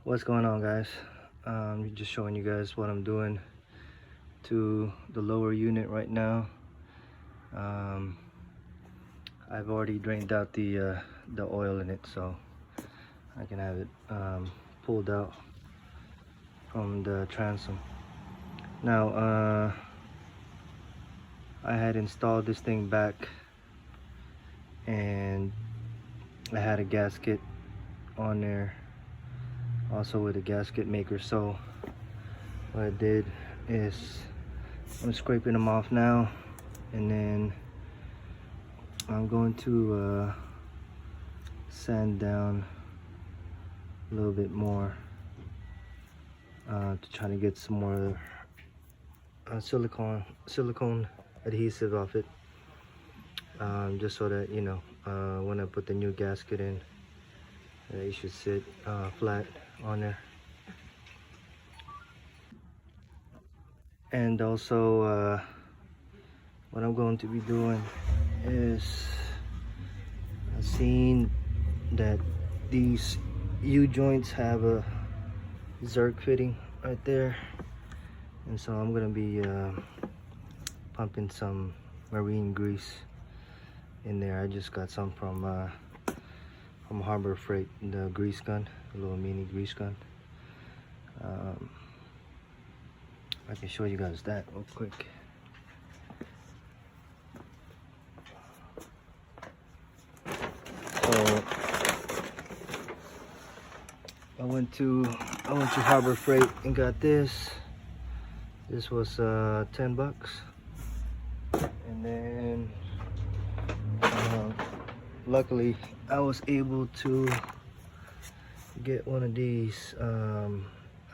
What's going on, guys? Just showing you guys what I'm doing to the lower unit right now. I've already drained out the oil in it, so I can have it pulled out from the transom. Now I had installed this thing back, and I had a gasket on there also with a gasket maker. So what I did is I'm scraping them off now, and then I'm going to sand down a little bit more to try to get some more silicone adhesive off it, just so that when I put the new gasket in, it should sit flat on there. And also what I'm going to be doing is I've seen that these U-joints have a zerk fitting right there, and so I'm gonna be pumping some marine grease in there. I just got some from Harbor Freight, the grease gun, a little mini grease gun. I can show you guys that real quick. So I went to Harbor Freight and got this. This was 10 bucks, and then luckily I was able to get one of these.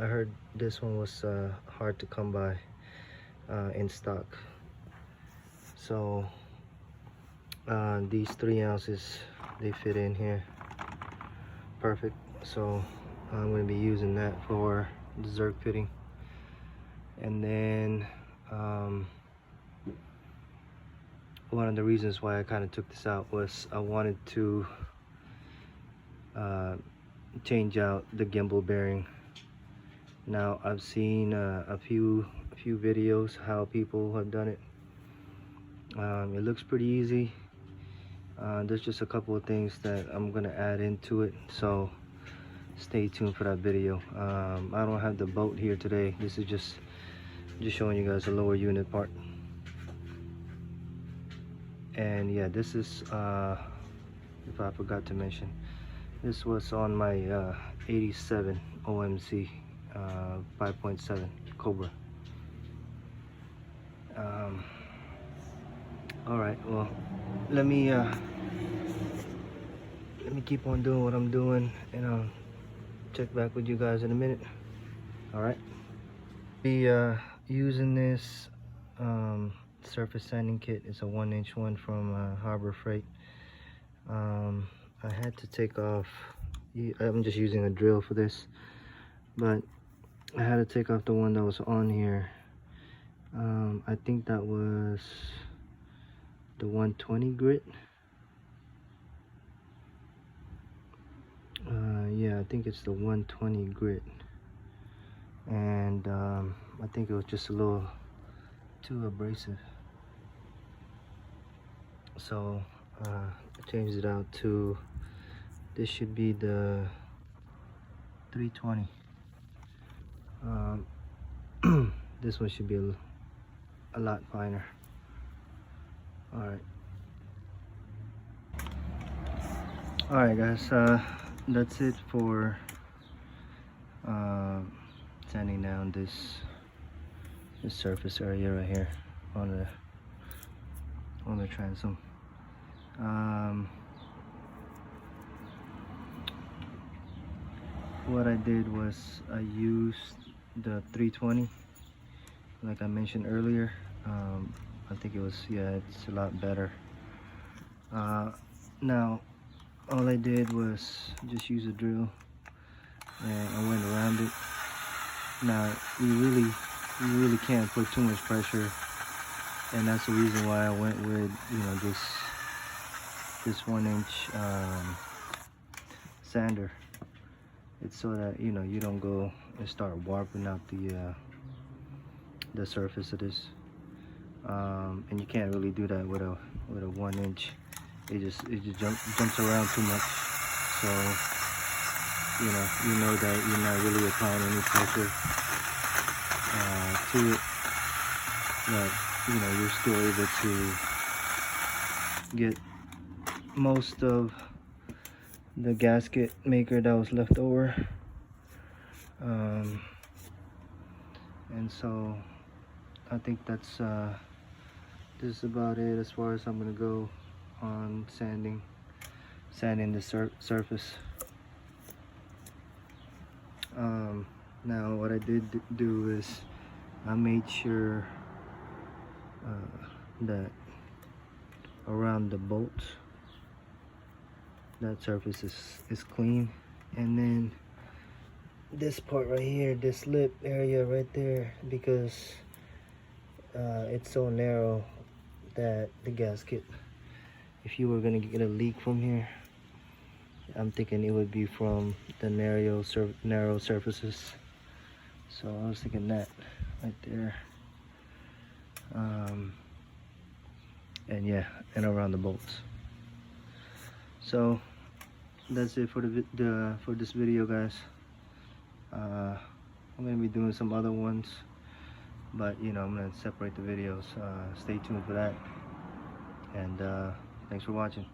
I heard this one was hard to come by in stock, so these 3 ounces, they fit in here perfect. So I'm going to be using that for the zerk fitting. And then one of the reasons why I kind of took this out was I wanted to change out the gimbal bearing. Now I've seen a few videos how people have done it. It looks pretty easy. There's just a couple of things that I'm gonna add into it, so stay tuned for that video. I don't have the boat here today. This is just showing you guys the lower unit part. And yeah, this is if I forgot to mention, this was on my 87 OMC 5.7 Cobra. All right, well, let me keep on doing what I'm doing, and I'll check back with you guys in a minute. All right, be using this surface sanding kit. It's a 1-inch one from Harbor Freight. I had to take off, I'm just using a drill for this, but I had to take off the one that was on here. I think that was the 120 grit. Yeah, I think it's the 120 grit, and I think it was just a little too abrasive, so I changed it out to, this should be the 320. This one should be a lot finer. All right guys, that's it for sanding down this surface area right here on the transom. What I did was I used the 320 like I mentioned earlier. I think it was, yeah, it's a lot better. Now all I did was just use a drill, and I went around it. Now you really can't put too much pressure, and that's the reason why I went with, this 1-inch sander. It's so that you know you don't go and start warping out the surface of this. And you can't really do that with a 1 inch. It just jumps around too much. So you know that you're not really applying any pressure to it, but you're still able to get most of the gasket maker that was left over. And so I think that's this is about it as far as I'm gonna go on sanding the surface. Now what I did do is I made sure that around the bolts that surface is clean, and then this part right here, this lip area right there, because it's so narrow that the gasket, if you were gonna get a leak from here, I'm thinking it would be from the narrow surfaces. So I was thinking that right there, and yeah, and around the bolts. So that's it for for this video, guys. I'm gonna be doing some other ones, but I'm gonna separate the videos. Stay tuned for that, and thanks for watching.